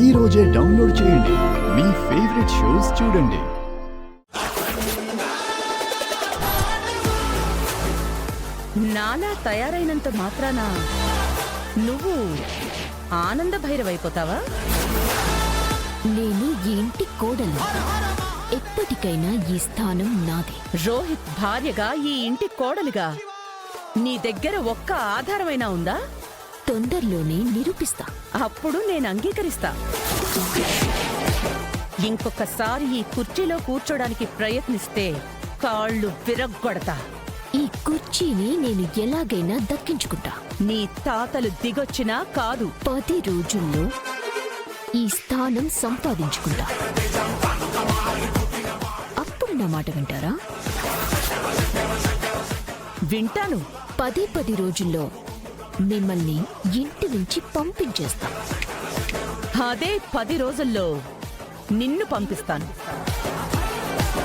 ఈ రోజే డౌన్లోడ్ చేయండి. మీ ఫేవరెట్ షోస్ చూడండి. నాలా తయారైనంత మాత్రాన నువ్వు ఆనంద భైరవైపోతావా? నేను ఈ ఇంటి కోడలు. ఎప్పటికైనా ఈ స్థానం నాదే. రోహిత్ భార్యగా ఈ ఇంటి కోడలిగా నీ దగ్గర ఒక్క ఆధారమైనా ఉందా? తొందరలోనే నిరూపిస్తా. అప్పుడు నేను అంగీకరిస్తా. ఇంకొకసారి ఈ కుర్చీలో కూర్చోడానికి ప్రయత్నిస్తే కాళ్ళు విరగ్గొడతా. ఈ కుర్చీని నేను ఎలాగైనా దక్కించుకుంటా. నీ తాతలు దిగొచ్చినా కాదు. 10 రోజుల్లో ఈ స్థానం సంపాదించుకుంటా. అప్పుడు నా మాట వింటారా? వింటాను. 10 రోజుల్లో మిమ్మల్ని ఇంటి నుంచి పంపించేస్తా. అదే 10 రోజుల్లో నిన్ను పంపిస్తాను.